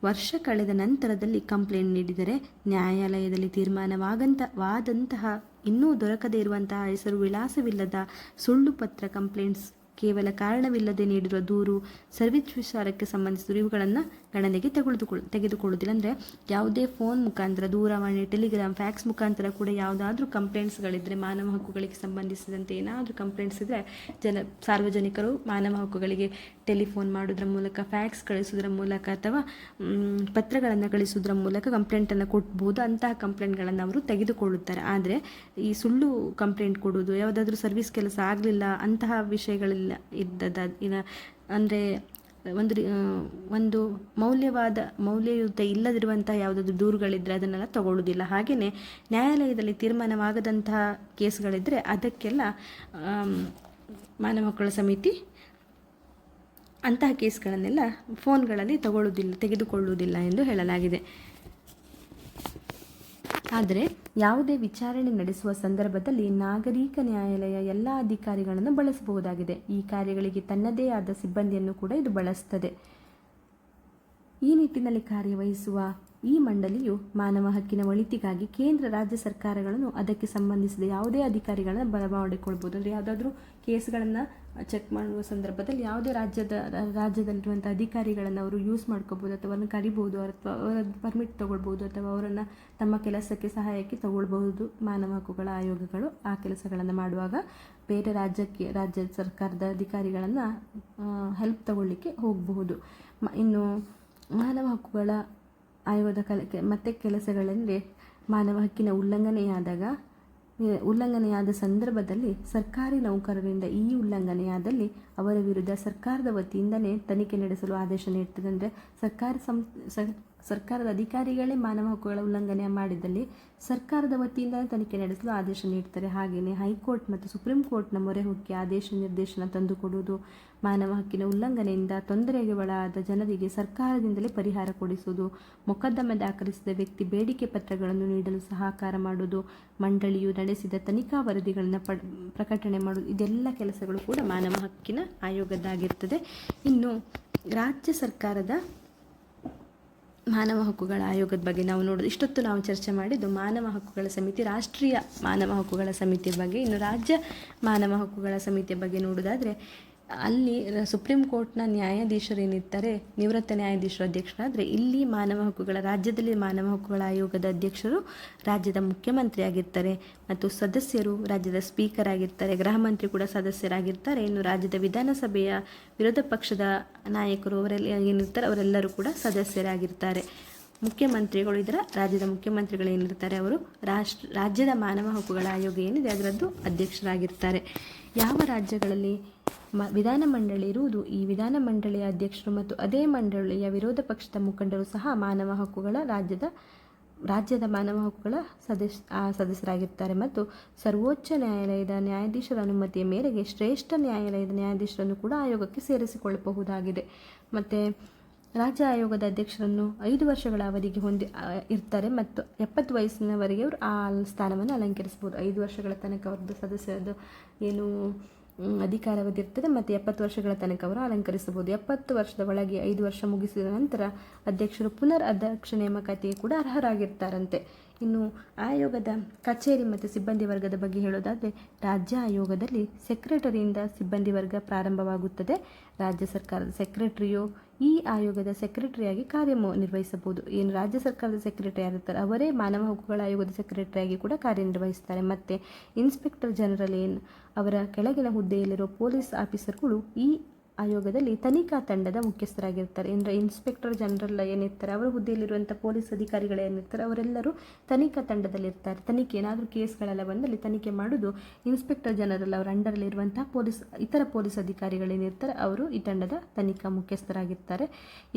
ವರ್ಷ ಕಳೆದ ನಂತರದಲ್ಲಿ ಕಂಪ್ಲೇಂಟ್ ನೀಡಿದರೆ ನ್ಯಾಯಾಲಯದಲ್ಲಿ ತೀರ್ಮಾನವಾದಂತಹ ಇನ್ನೂ ದೊರಕದೇ ಇರುವಂತಹ ಹೆಸರು ವಿಳಾಸವಿಲ್ಲದ ಸುಳ್ಳು ಪತ್ರ, ಕಂಪ್ಲೇಂಟ್ಸ್, ಕೇವಲ ಕಾರಣವಿಲ್ಲದೆ ನೀಡಿರುವ ದೂರು, ಸರ್ವಿಸ್ ವಿಚಾರಕ್ಕೆ ಸಂಬಂಧಿಸಿದ ಇವುಗಳನ್ನು ಗಣನೆಗೆ ತೆಗೆದುಕೊಳ್ಳುವುದಿಲ್ಲ. ಅಂದರೆ ಯಾವುದೇ ಫೋನ್ ಮುಖಾಂತರ, ದೂರವಾಣಿ, ಟೆಲಿಗ್ರಾಮ್, ಫ್ಯಾಕ್ಸ್ ಮುಖಾಂತರ ಕೂಡ ಯಾವುದಾದ್ರೂ ಕಂಪ್ಲೇಂಟ್ಸ್ಗಳಿದ್ದರೆ, ಮಾನವ ಹಕ್ಕುಗಳಿಗೆ ಸಂಬಂಧಿಸಿದಂತೆ ಏನಾದರೂ ಕಂಪ್ಲೇಂಟ್ಸ್ ಇದ್ದರೆ ಸಾರ್ವಜನಿಕರು ಮಾನವ ಹಕ್ಕುಗಳಿಗೆ ಟೆಲಿಫೋನ್ ಮಾಡೋದ್ರ ಮೂಲಕ, ಫ್ಯಾಕ್ಸ್ ಕಳಿಸೋದ್ರ ಮೂಲಕ ಅಥವಾ ಪತ್ರಗಳನ್ನು ಕಳಿಸೋದ್ರ ಮೂಲಕ ಕಂಪ್ಲೇಂಟನ್ನು ಕೊಡ್ಬೋದು. ಅಂತಹ ಕಂಪ್ಲೇಂಟ್ಗಳನ್ನು ಅವರು ತೆಗೆದುಕೊಳ್ಳುತ್ತಾರೆ. ಆದರೆ ಈ ಸುಳ್ಳು ಕಂಪ್ಲೇಂಟ್ ಕೊಡೋದು, ಯಾವುದಾದ್ರೂ ಸರ್ವಿಸ್ ಕೆಲಸ ಆಗಲಿಲ್ಲ ಅಂತಹ ವಿಷಯಗಳಿಲ್ಲ ಅಂದರೆ ಒಂದು ಮೌಲ್ಯಯುತ ಇಲ್ಲದಿರುವಂಥ ಯಾವುದಾದ್ರೂ ದೂರುಗಳಿದ್ದರೆ ಅದನ್ನೆಲ್ಲ ತಗೊಳ್ಳೋದಿಲ್ಲ. ಹಾಗೆಯೇ ನ್ಯಾಯಾಲಯದಲ್ಲಿ ತೀರ್ಮಾನವಾಗದಂತಹ ಕೇಸ್ಗಳಿದ್ದರೆ ಅದಕ್ಕೆಲ್ಲ ಮಾನವ ಹಕ್ಕುಗಳ ಸಮಿತಿ ಅಂತಹ ಕೇಸ್ಗಳನ್ನೆಲ್ಲ ಫೋನ್ಗಳಲ್ಲಿ ತೆಗೆದುಕೊಳ್ಳುವುದಿಲ್ಲ ಎಂದು ಹೇಳಲಾಗಿದೆ. ಆದರೆ ಯಾವುದೇ ವಿಚಾರಣೆ ನಡೆಸುವ ಸಂದರ್ಭದಲ್ಲಿ ನಾಗರಿಕ ನ್ಯಾಯಾಲಯ ಎಲ್ಲ ಅಧಿಕಾರಿಗಳನ್ನು ಬಳಸಬಹುದಾಗಿದೆ. ಈ ಕಾರ್ಯಗಳಿಗೆ ತನ್ನದೇ ಆದ ಸಿಬ್ಬಂದಿಯನ್ನು ಕೂಡ ಇದು ಬಳಸ್ತದೆ. ಈ ನಿಟ್ಟಿನಲ್ಲಿ ಕಾರ್ಯವಹಿಸುವ ಈ ಮಂಡಳಿಯು ಮಾನವ ಹಕ್ಕಿನ ಒಳಿತಿಗಾಗಿ ಕೇಂದ್ರ, ರಾಜ್ಯ ಸರ್ಕಾರಗಳನ್ನು ಅದಕ್ಕೆ ಸಂಬಂಧಿಸಿದ ಯಾವುದೇ ಅಧಿಕಾರಿಗಳನ್ನು ಬರಮಾಡಿಕೊಳ್ಬೋದು. ಅಂದರೆ ಯಾವುದಾದ್ರೂ ಕೇಸ್ಗಳನ್ನು ಚೆಕ್ ಮಾಡುವ ಸಂದರ್ಭದಲ್ಲಿ ಯಾವುದೇ ರಾಜ್ಯದಲ್ಲಿರುವಂಥ ಅಧಿಕಾರಿಗಳನ್ನು ಅವರು ಯೂಸ್ ಮಾಡ್ಕೋಬೋದು, ಅಥವಾ ಅವರನ್ನು ಕರಿಬೋದು, ಅಥವಾ ಅವರ ಪರ್ಮಿಟ್ ತೊಗೊಳ್ಬೋದು, ಅಥವಾ ಅವರನ್ನು ತಮ್ಮ ಕೆಲಸಕ್ಕೆ ಸಹಾಯಕ್ಕೆ ತಗೊಳ್ಬಹುದು. ಮಾನವ ಹಕ್ಕುಗಳ ಆಯೋಗಗಳು ಆ ಕೆಲಸಗಳನ್ನು ಮಾಡುವಾಗ ಬೇರೆ ರಾಜ್ಯ ಸರ್ಕಾರದ ಅಧಿಕಾರಿಗಳನ್ನು ಹೆಲ್ಪ್ ತಗೊಳ್ಳಿಕ್ಕೆ ಹೋಗಬಹುದು. ಇನ್ನು ಮಾನವ ಹಕ್ಕುಗಳ ಆಯೋಗದ ಕೆಲಸಗಳೆಂದರೆ ಮಾನವ ಹಕ್ಕಿನ ಉಲ್ಲಂಘನೆಯಾದ ಸಂದರ್ಭದಲ್ಲಿ ಸರ್ಕಾರಿ ನೌಕರರಿಂದ ಈ ಉಲ್ಲಂಘನೆಯಾದಲ್ಲಿ ಅವರ ವಿರುದ್ಧ ಸರ್ಕಾರದ ವತಿಯಿಂದಲೇ ತನಿಖೆ ನಡೆಸಲು ಆದೇಶ ನೀಡುತ್ತದೆ. ಅಂದರೆ ಸರ್ಕಾರದ ಅಧಿಕಾರಿಗಳೇ ಮಾನವ ಹಕ್ಕುಗಳ ಉಲ್ಲಂಘನೆ ಮಾಡಿದಲ್ಲಿ ಸರ್ಕಾರದ ವತಿಯಿಂದಲೇ ತನಿಖೆ ನಡೆಸಲು ಆದೇಶ ನೀಡ್ತಾರೆ. ಹಾಗೆಯೇ ಹೈಕೋರ್ಟ್ ಮತ್ತು ಸುಪ್ರೀಂ ಕೋರ್ಟ್ನ ಮೊರೆ ಹೊಕ್ಕಿ ಆದೇಶ ನಿರ್ದೇಶನ ತಂದುಕೊಡುವುದು, ಮಾನವ ಹಕ್ಕಿನ ಉಲ್ಲಂಘನೆಯಿಂದ ತೊಂದರೆಗೆ ಒಳಗಾದ ಜನರಿಗೆ ಸರ್ಕಾರದಿಂದಲೇ ಪರಿಹಾರ ಕೊಡಿಸುವುದು, ಮೊಕದ್ದಮೆ ದಾಖಲಿಸಿದ ವ್ಯಕ್ತಿ ಬೇಡಿಕೆ ಪತ್ರಗಳನ್ನು ನೀಡಲು ಸಹಕಾರ ಮಾಡುವುದು, ಮಂಡಳಿಯು ನಡೆಸಿದ ತನಿಖಾ ವರದಿಗಳನ್ನು ಪ್ರಕಟಣೆ ಮಾಡುವುದು, ಇದೆಲ್ಲ ಕೆಲಸಗಳು ಕೂಡ ಮಾನವ ಹಕ್ಕಿನ ಆಯೋಗದ್ದಾಗಿರ್ತದೆ. ಇನ್ನು ರಾಜ್ಯ ಸರ್ಕಾರದ ಮಾನವ ಹಕ್ಕುಗಳ ಆಯೋಗದ ಬಗ್ಗೆ ನಾವು ನೋಡೋದು, ಇಷ್ಟೊತ್ತು ನಾವು ಚರ್ಚೆ ಮಾಡಿದ್ದು ಮಾನವ ಹಕ್ಕುಗಳ ಸಮಿತಿ, ರಾಷ್ಟ್ರೀಯ ಮಾನವ ಹಕ್ಕುಗಳ ಸಮಿತಿಯ ಬಗ್ಗೆ. ಇನ್ನು ರಾಜ್ಯ ಮಾನವ ಹಕ್ಕುಗಳ ಸಮಿತಿಯ ಬಗ್ಗೆ ನೋಡೋದಾದರೆ ಅಲ್ಲಿ ಸುಪ್ರೀಂ ಕೋರ್ಟ್ನ ನ್ಯಾಯಾಧೀಶರೇನಿರ್ತಾರೆ, ನಿವೃತ್ತ ನ್ಯಾಯಾಧೀಶರು ಅಧ್ಯಕ್ಷರಾದರೆ, ಇಲ್ಲಿ ರಾಜ್ಯದಲ್ಲಿ ಮಾನವ ಹಕ್ಕುಗಳ ಆಯೋಗದ ಅಧ್ಯಕ್ಷರು ರಾಜ್ಯದ ಮುಖ್ಯಮಂತ್ರಿ ಆಗಿರ್ತಾರೆ ಮತ್ತು ಸದಸ್ಯರು ರಾಜ್ಯದ ಸ್ಪೀಕರ್ ಆಗಿರ್ತಾರೆ, ಗೃಹ ಮಂತ್ರಿ ಕೂಡ ಸದಸ್ಯರಾಗಿರ್ತಾರೆ. ಇನ್ನು ರಾಜ್ಯದ ವಿಧಾನಸಭೆಯ ವಿರೋಧ ಪಕ್ಷದ ನಾಯಕರು ಏನಿರ್ತಾರೆ ಅವರೆಲ್ಲರೂ ಕೂಡ ಸದಸ್ಯರಾಗಿರ್ತಾರೆ. ಮುಖ್ಯಮಂತ್ರಿಗಳು ರಾಜ್ಯದ ಮುಖ್ಯಮಂತ್ರಿಗಳೇನಿರ್ತಾರೆ ಅವರು ರಾಜ್ಯದ ಮಾನವ ಹಕ್ಕುಗಳ ಆಯೋಗ ಏನಿದೆ ಅದರದ್ದು ಅಧ್ಯಕ್ಷರಾಗಿರ್ತಾರೆ. ಯಾವ ರಾಜ್ಯಗಳಲ್ಲಿ ವಿಧಾನಮಂಡಳಿ ಇರುವುದು, ಈ ವಿಧಾನಮಂಡಳಿಯ ಅಧ್ಯಕ್ಷರು ಮತ್ತು ಅದೇ ಮಂಡಳಿಯ ವಿರೋಧ ಪಕ್ಷದ ಮುಖಂಡರು ಸಹ ಮಾನವ ಹಕ್ಕುಗಳ ರಾಜ್ಯದ ಮಾನವ ಹಕ್ಕುಗಳ ಸದಸ್ಯರಾಗಿರ್ತಾರೆ. ಮತ್ತು ಸರ್ವೋಚ್ಚ ನ್ಯಾಯಾಲಯದ ನ್ಯಾಯಾಧೀಶರ ಅನುಮತಿಯ ಮೇರೆಗೆ ಶ್ರೇಷ್ಠ ನ್ಯಾಯಾಲಯದ ನ್ಯಾಯಾಧೀಶರನ್ನು ಕೂಡ ಆಯೋಗಕ್ಕೆ ಸೇರಿಸಿಕೊಳ್ಳಬಹುದಾಗಿದೆ. ಮತ್ತು ರಾಜ್ಯ ಆಯೋಗದ ಅಧ್ಯಕ್ಷರನ್ನು 5 ವರ್ಷಗಳ ಅವಧಿಗೆ ಇರ್ತಾರೆ ಮತ್ತು 70 ವಯಸ್ಸಿನವರೆಗೆ ಅವರು ಆ ಸ್ಥಾನವನ್ನು ಅಲಂಕರಿಸಬಹುದು. 5 ವರ್ಷಗಳ ತನಕ ಅವ್ರದ್ದು ಸದಸ್ಯರದ್ದು ಏನು ಅಧಿಕಾರಾವಧಿ ಇರ್ತದೆ ಮತ್ತು 70 ವರ್ಷಗಳ ತನಕ ಅವರು ಅಲಂಕರಿಸಬಹುದು. 70 ವರ್ಷದ ಒಳಗೆ 5 ವರ್ಷ ಮುಗಿಸಿದ ನಂತರ ಅಧ್ಯಕ್ಷರು ಪುನರ್ ಅಧ್ಯಕ್ಷ ನೇಮಕಾತಿಗೆ ಕೂಡ ಅರ್ಹರಾಗಿರ್ತಾರಂತೆ. ಇನ್ನು ಆಯೋಗದ ಕಚೇರಿ ಮತ್ತು ಸಿಬ್ಬಂದಿ ವರ್ಗದ ಬಗ್ಗೆ ಹೇಳೋದಾದರೆ, ರಾಜ್ಯ ಆಯೋಗದಲ್ಲಿ ಸೆಕ್ರೆಟರಿಯಿಂದ ಸಿಬ್ಬಂದಿ ವರ್ಗ ಪ್ರಾರಂಭವಾಗುತ್ತದೆ. ರಾಜ್ಯ ಸರ್ಕಾರದ ಸೆಕ್ರೆಟರಿಯು ಈ ಆಯೋಗದ ಸೆಕ್ರೆಟರಿಯಾಗಿ ಕಾರ್ಯನಿರ್ವಹಿಸಬಹುದು. ಏನು ರಾಜ್ಯ ಸರ್ಕಾರದ ಸೆಕ್ರೆಟರಿ ಆಗಿರ್ತಾರೆ ಅವರೇ ಮಾನವ ಹಕ್ಕುಗಳ ಆಯೋಗದ ಸೆಕ್ರೆಟರಿಯಾಗಿ ಕೂಡ ಕಾರ್ಯನಿರ್ವಹಿಸ್ತಾರೆ. ಮತ್ತು ಇನ್ಸ್ಪೆಕ್ಟರ್ ಜನರಲ್ ಅವರ ಕೆಳಗಿನ ಹುದ್ದೆಯಲ್ಲಿರುವ ಪೊಲೀಸ್ ಆಫೀಸರ್ಗಳು ಈ ಆಯೋಗದಲ್ಲಿ ತನಿಖಾ ತಂಡದ ಮುಖ್ಯಸ್ಥರಾಗಿರ್ತಾರೆ. ಅಂದರೆ ಇನ್ಸ್ಪೆಕ್ಟರ್ ಜನರಲ್ ಏನಿರ್ತಾರೆ ಅವರ ಹುದ್ದೆಯಲ್ಲಿರುವಂಥ ಪೊಲೀಸ್ ಅಧಿಕಾರಿಗಳೇನಿರ್ತಾರೆ ಅವರೆಲ್ಲರೂ ತನಿಖಾ ತಂಡದಲ್ಲಿರ್ತಾರೆ. ತನಿಖೆ ಏನಾದರೂ ಕೇಸ್ಗಳೆಲ್ಲ ಬಂದಲ್ಲಿ ತನಿಖೆ ಮಾಡೋದು ಇನ್ಸ್ಪೆಕ್ಟರ್ ಜನರಲ್ ಅವರ ಅಂಡರಲ್ಲಿರುವಂಥ ಇತರ ಪೊಲೀಸ್ ಅಧಿಕಾರಿಗಳೇನಿರ್ತಾರೆ ಅವರು ಈ ತಂಡದ ತನಿಖಾ ಮುಖ್ಯಸ್ಥರಾಗಿರ್ತಾರೆ.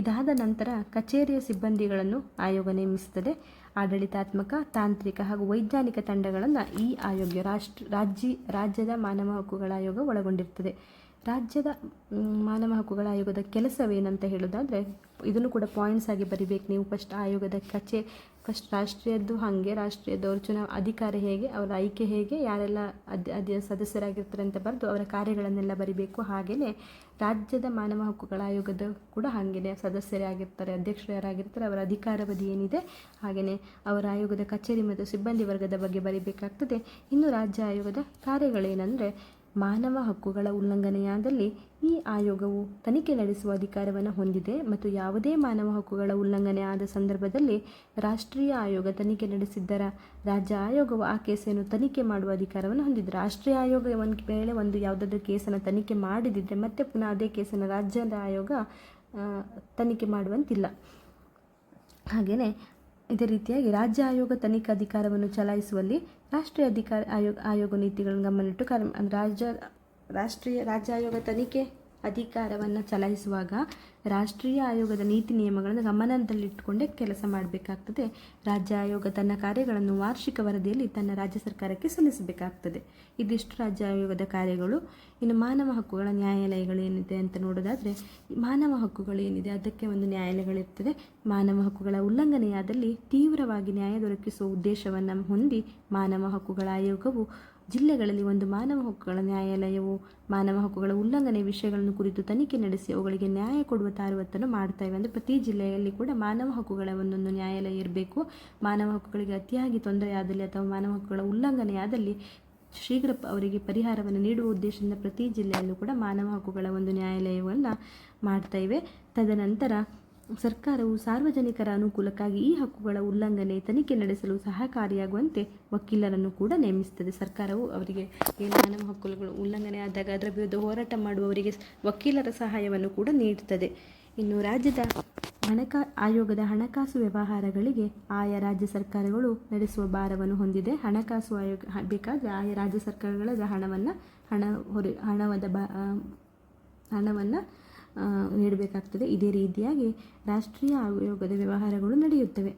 ಇದಾದ ನಂತರ ಕಚೇರಿಯ ಸಿಬ್ಬಂದಿಗಳನ್ನು ಆಯೋಗ ನೇಮಿಸುತ್ತದೆ. ಆಡಳಿತಾತ್ಮಕ, ತಾಂತ್ರಿಕ ಹಾಗೂ ವೈಜ್ಞಾನಿಕ ತಂಡಗಳನ್ನು ಈ ಆಯೋಗ ರಾಜ್ಯದ ಮಾನವ ಹಕ್ಕುಗಳ ಆಯೋಗ ಒಳಗೊಂಡಿರ್ತದೆ. ರಾಜ್ಯದ ಮಾನವ ಹಕ್ಕುಗಳ ಆಯೋಗದ ಕೆಲಸವೇನಂತ ಹೇಳೋದಾದರೆ, ಇದನ್ನು ಕೂಡ ಪಾಯಿಂಟ್ಸ್ ಆಗಿ ಬರಿಬೇಕು ನೀವು. ಆಯೋಗದ ಫಸ್ಟ್ ರಾಷ್ಟ್ರೀಯದ್ದು ಹಾಗೆ ರಾಷ್ಟ್ರೀಯದ್ದು ಅವ್ರ ಅಧಿಕಾರ ಹೇಗೆ, ಅವರ ಆಯ್ಕೆ ಹೇಗೆ, ಯಾರೆಲ್ಲ ಸದಸ್ಯರಾಗಿರ್ತಾರೆ ಅಂತ ಬರೆದು ಅವರ ಕಾರ್ಯಗಳನ್ನೆಲ್ಲ ಬರಿಬೇಕು. ಹಾಗೆಯೇ ರಾಜ್ಯದ ಮಾನವ ಹಕ್ಕುಗಳ ಆಯೋಗದ ಕೂಡ ಹಾಗೆಯೇ ಸದಸ್ಯರೇ ಆಗಿರ್ತಾರೆ, ಅಧ್ಯಕ್ಷರು ಯಾರಾಗಿರ್ತಾರೆ ಅವರ ಅಧಿಕಾರಾವಧಿ ಏನಿದೆ, ಹಾಗೆಯೇ ಅವರ ಆಯೋಗದ ಕಚೇರಿ ಮತ್ತು ಸಿಬ್ಬಂದಿ ವರ್ಗದ ಬಗ್ಗೆ ಬರಿಬೇಕಾಗ್ತದೆ. ಇನ್ನು ರಾಜ್ಯ ಆಯೋಗದ ಕಾರ್ಯಗಳೇನೆಂದರೆ, ಮಾನವ ಹಕ್ಕುಗಳ ಉಲ್ಲಂಘನೆಯಾದಲ್ಲಿ ಈ ಆಯೋಗವು ತನಿಖೆ ನಡೆಸುವ ಅಧಿಕಾರವನ್ನು ಹೊಂದಿದೆ ಮತ್ತು ಯಾವುದೇ ಮಾನವ ಹಕ್ಕುಗಳ ಉಲ್ಲಂಘನೆ ಆದ ಸಂದರ್ಭದಲ್ಲಿ ರಾಷ್ಟ್ರೀಯ ಆಯೋಗ ತನಿಖೆ ನಡೆಸಿದ್ದರ ರಾಜ್ಯ ಆಯೋಗವು ಆ ಕೇಸನ್ನು ತನಿಖೆ ಮಾಡುವ ಅಧಿಕಾರವನ್ನು ಹೊಂದಿದೆ. ರಾಷ್ಟ್ರೀಯ ಆಯೋಗ ಒಂದು ಯಾವುದಾದ್ರೂ ಕೇಸನ್ನು ತನಿಖೆ ಮಾಡಿದಿದ್ದರೆ ಮತ್ತೆ ಪುನಃ ಅದೇ ಕೇಸನ್ನು ರಾಜ್ಯದ ಆಯೋಗ ತನಿಖೆ ಮಾಡುವಂತಿಲ್ಲ. ಹಾಗೆಯೇ ಇದೇ ರೀತಿಯಾಗಿ ರಾಜ್ಯ ಆಯೋಗ ತನಿಖಾ ಅಧಿಕಾರವನ್ನು ಚಲಾಯಿಸುವಲ್ಲಿ ರಾಷ್ಟ್ರೀಯ ಆಯೋಗ ನೀತಿಗಳನ್ನು ಗಮನಿಟ್ಟು ರಾಜ್ಯ ಆಯೋಗ ತನಿಖೆ ಅಧಿಕಾರವನ್ನು ಚಲಾಯಿಸುವಾಗ ರಾಷ್ಟ್ರೀಯ ಆಯೋಗದ ನೀತಿ ನಿಯಮಗಳನ್ನು ಗಮನದಲ್ಲಿಟ್ಟುಕೊಂಡೇ ಕೆಲಸ ಮಾಡಬೇಕಾಗ್ತದೆ. ರಾಜ್ಯ ಆಯೋಗ ತನ್ನ ಕಾರ್ಯಗಳನ್ನು ವಾರ್ಷಿಕ ವರದಿಯಲ್ಲಿ ತನ್ನ ರಾಜ್ಯ ಸರ್ಕಾರಕ್ಕೆ ಸಲ್ಲಿಸಬೇಕಾಗ್ತದೆ. ಇದಿಷ್ಟು ರಾಜ್ಯ ಆಯೋಗದ ಕಾರ್ಯಗಳು. ಇನ್ನು ಮಾನವ ಹಕ್ಕುಗಳ ನ್ಯಾಯಾಲಯಗಳೇನಿದೆ ಅಂತ ನೋಡೋದಾದರೆ, ಮಾನವ ಹಕ್ಕುಗಳೇನಿದೆ ಅದಕ್ಕೆ ಒಂದು ನ್ಯಾಯಾಲಯಗಳಿರ್ತದೆ. ಮಾನವ ಹಕ್ಕುಗಳ ಉಲ್ಲಂಘನೆಯಾದಲ್ಲಿ ತೀವ್ರವಾಗಿ ನ್ಯಾಯ ದೊರಕಿಸುವ ಉದ್ದೇಶವನ್ನು ಹೊಂದಿ ಮಾನವ ಹಕ್ಕುಗಳ ಆಯೋಗವು ಜಿಲ್ಲೆಗಳಲ್ಲಿ ಒಂದು ಮಾನವ ಹಕ್ಕುಗಳ ನ್ಯಾಯಾಲಯವು ಮಾನವ ಹಕ್ಕುಗಳ ಉಲ್ಲಂಘನೆ ವಿಷಯಗಳನ್ನು ಕುರಿತು ತನಿಖೆ ನಡೆಸಿ ಅವುಗಳಿಗೆ ನ್ಯಾಯ ಕೊಡುವ ತಾರವತ್ತನ್ನು ಮಾಡ್ತಾ ಇವೆ. ಅಂದರೆ ಪ್ರತಿ ಜಿಲ್ಲೆಯಲ್ಲಿ ಕೂಡ ಮಾನವ ಹಕ್ಕುಗಳ ಒಂದೊಂದು ನ್ಯಾಯಾಲಯ ಇರಬೇಕು. ಮಾನವ ಹಕ್ಕುಗಳಿಗೆ ಅತಿಯಾಗಿ ತೊಂದರೆಯಾದಲ್ಲಿ ಅಥವಾ ಮಾನವ ಹಕ್ಕುಗಳ ಉಲ್ಲಂಘನೆಯಾದಲ್ಲಿ ಶೀಘ್ರ ಅವರಿಗೆ ಪರಿಹಾರವನ್ನು ನೀಡುವ ಉದ್ದೇಶದಿಂದ ಪ್ರತಿ ಜಿಲ್ಲೆಯಲ್ಲೂ ಕೂಡ ಮಾನವ ಹಕ್ಕುಗಳ ಒಂದು ನ್ಯಾಯಾಲಯವನ್ನು ಮಾಡ್ತಾ ಇವೆ. ತದನಂತರ ಸರ್ಕಾರವು ಸಾರ್ವಜನಿಕರ ಅನುಕೂಲಕ್ಕಾಗಿ ಈ ಹಕ್ಕುಗಳ ಉಲ್ಲಂಘನೆ ತನಿಖೆ ನಡೆಸಲು ಸಹಕಾರಿಯಾಗುವಂತೆ ವಕೀಲರನ್ನು ಕೂಡ ನೇಮಿಸುತ್ತದೆ. ಸರ್ಕಾರವು ಅವರಿಗೆ ಮಾನವ ಹಕ್ಕುಗಳು ಉಲ್ಲಂಘನೆ ಆದಾಗ ಅದರ ವಿರುದ್ಧ ಹೋರಾಟ ಮಾಡುವವರಿಗೆ ವಕೀಲರ ಸಹಾಯವನ್ನು ಕೂಡ ನೀಡುತ್ತದೆ. ಇನ್ನು ರಾಜ್ಯದ ಆಯೋಗದ ಹಣಕಾಸು ವ್ಯವಹಾರಗಳಿಗೆ ಆಯಾ ರಾಜ್ಯ ಸರ್ಕಾರಗಳು ನಡೆಸುವ ಭಾರವನ್ನು ಹೊಂದಿದೆ. ಹಣಕಾಸು ಆಯೋಗ ಬೇಕಾದರೆ ಆಯಾ ರಾಜ್ಯ ಸರ್ಕಾರಗಳ ಹಣವನ್ನು ನೀಡಬೇಕಾಗ್ತದೆ. ಇದೇ ರೀತಿಯಾಗಿ ರಾಷ್ಟ್ರೀಯ ಆಯೋಗದ ವ್ಯವಹಾರಗಳು ನಡೆಯುತ್ತವೆ.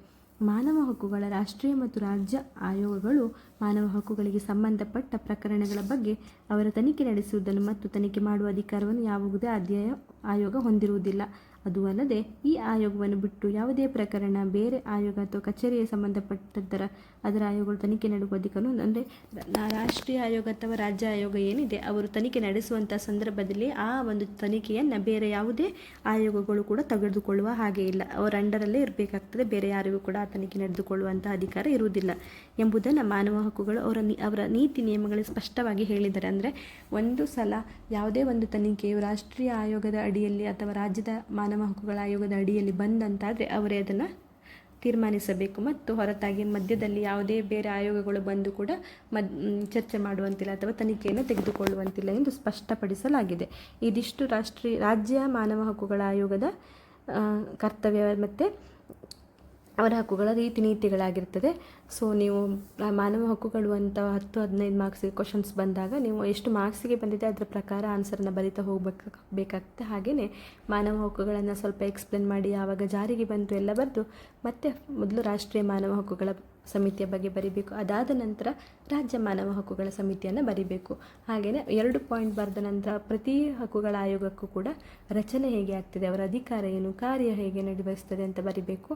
ಮಾನವ ಹಕ್ಕುಗಳ ರಾಷ್ಟ್ರೀಯ ಮತ್ತು ರಾಜ್ಯ ಆಯೋಗಗಳು ಮಾನವ ಹಕ್ಕುಗಳಿಗೆ ಸಂಬಂಧಪಟ್ಟ ಪ್ರಕರಣಗಳ ಬಗ್ಗೆ ಅವರ ತನಿಖೆ ನಡೆಸುವುದನ್ನು ಮತ್ತು ತನಿಖೆ ಮಾಡುವ ಅಧಿಕಾರವನ್ನು ಯಾವುದೇ ಆಯೋಗ ಹೊಂದಿರುವುದಿಲ್ಲ. ಅದು ಅಲ್ಲದೆ ಈ ಆಯೋಗವನ್ನು ಬಿಟ್ಟು ಯಾವುದೇ ಪ್ರಕರಣ ಬೇರೆ ಆಯೋಗ ಅಥವಾ ಕಚೇರಿಗೆ ಅದರ ಆಯೋಗಗಳು ತನಿಖೆ ನಡೆಸುವ ಅಧಿಕಾರವನ್ನು, ಅಂದರೆ ರಾಷ್ಟ್ರೀಯ ಆಯೋಗ ಅಥವಾ ರಾಜ್ಯ ಆಯೋಗ ಏನಿದೆ ಅವರು ತನಿಖೆ ನಡೆಸುವಂಥ ಸಂದರ್ಭದಲ್ಲಿ ಆ ಒಂದು ತನಿಖೆಯನ್ನು ಬೇರೆ ಯಾವುದೇ ಆಯೋಗಗಳು ಕೂಡ ತೆಗೆದುಕೊಳ್ಳುವ ಹಾಗೆ ಇಲ್ಲ. ಅವರ ಅಂಡರಲ್ಲೇ ಇರಬೇಕಾಗ್ತದೆ. ಬೇರೆ ಯಾರಿಗೂ ಕೂಡ ಆ ತನಿಖೆ ನಡೆದುಕೊಳ್ಳುವಂಥ ಅಧಿಕಾರ ಇರುವುದಿಲ್ಲ ಎಂಬುದನ್ನು ಮಾನವ ಹಕ್ಕುಗಳು ಅವರ ನೀತಿ ನಿಯಮಗಳು ಸ್ಪಷ್ಟವಾಗಿ ಹೇಳಿದ್ದಾರೆ. ಅಂದರೆ ಒಂದು ಸಲ ಯಾವುದೇ ಒಂದು ತನಿಖೆಯು ರಾಷ್ಟ್ರೀಯ ಆಯೋಗದ ಅಡಿಯಲ್ಲಿ ಅಥವಾ ರಾಜ್ಯದ ಮಾನವ ಹಕ್ಕುಗಳ ಆಯೋಗದ ಅಡಿಯಲ್ಲಿ ಬಂದಂತಾದರೆ ಅವರೇ ಅದನ್ನು ತೀರ್ಮಾನಿಸಬೇಕು ಮತ್ತು ಹೊರತಾಗಿ ಮಧ್ಯದಲ್ಲಿ ಯಾವುದೇ ಬೇರೆ ಆಯೋಗಗಳು ಬಂದು ಕೂಡ ಚರ್ಚೆ ಮಾಡುವಂತಿಲ್ಲ ಅಥವಾ ತನಿಖೆಯನ್ನು ತೆಗೆದುಕೊಳ್ಳುವಂತಿಲ್ಲ ಎಂದು ಸ್ಪಷ್ಟಪಡಿಸಲಾಗಿದೆ. ಇದಿಷ್ಟು ರಾಜ್ಯ ಮಾನವ ಹಕ್ಕುಗಳ ಆಯೋಗದ ಕರ್ತವ್ಯ ಮತ್ತು ಅವರ ಹಕ್ಕುಗಳ ರೀತಿ ನೀತಿಗಳಾಗಿರ್ತದೆ. ಸೊ ನೀವು ಮಾನವ ಹಕ್ಕುಗಳು ಅಂತ 10-15 ಮಾರ್ಕ್ಸಿಗೆ ಕ್ವಶನ್ಸ್ ಬಂದಾಗ ನೀವು ಎಷ್ಟು ಮಾರ್ಕ್ಸಿಗೆ ಬಂದಿದೆ ಅದರ ಪ್ರಕಾರ ಆನ್ಸರನ್ನು ಬರಿತಾ ಬೇಕಾಗ್ತದೆ. ಹಾಗೆಯೇ ಮಾನವ ಹಕ್ಕುಗಳನ್ನು ಸ್ವಲ್ಪ ಎಕ್ಸ್ಪ್ಲೇನ್ ಮಾಡಿ ಯಾವಾಗ ಜಾರಿಗೆ ಬಂತು ಎಲ್ಲ ಬರೆದು ಮತ್ತೆ ಮೊದಲು ರಾಷ್ಟ್ರೀಯ ಮಾನವ ಹಕ್ಕುಗಳ ಸಮಿತಿಯ ಬಗ್ಗೆ ಬರಿಬೇಕು. ಅದಾದ ನಂತರ ರಾಜ್ಯ ಮಾನವ ಹಕ್ಕುಗಳ ಸಮಿತಿಯನ್ನು ಬರಿಬೇಕು. ಹಾಗೆಯೇ 2 ಪಾಯಿಂಟ್ ಬರೆದ ನಂತರ ಪ್ರತಿ ಹಕ್ಕುಗಳ ಆಯೋಗಕ್ಕೂ ಕೂಡ ರಚನೆ ಹೇಗೆ ಆಗ್ತದೆ, ಅವರ ಅಧಿಕಾರ ಏನು, ಕಾರ್ಯ ಹೇಗೆ ನಿರ್ವಹಿಸ್ತದೆ ಅಂತ ಬರಿಬೇಕು.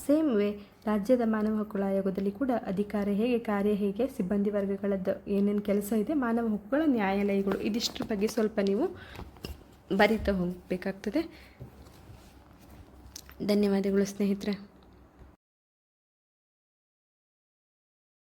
ಸೇಮ್ ವೇ ರಾಜ್ಯದ ಮಾನವ ಹಕ್ಕುಗಳ ಆಯೋಗದಲ್ಲಿ ಕೂಡ ಅಧಿಕಾರ ಹೇಗೆ, ಕಾರ್ಯ ಹೇಗೆ, ಸಿಬ್ಬಂದಿ ವರ್ಗಗಳದ್ದು ಏನೇನು ಕೆಲಸ ಇದೆ, ಮಾನವ ಹಕ್ಕುಗಳ ನ್ಯಾಯಾಲಯಗಳು, ಇದಿಷ್ಟರ ಬಗ್ಗೆ ಸ್ವಲ್ಪ ನೀವು ಬರಿತಾ ಹೋಗಬೇಕಾಗ್ತದೆ. ಧನ್ಯವಾದಗಳು ಸ್ನೇಹಿತರೆ.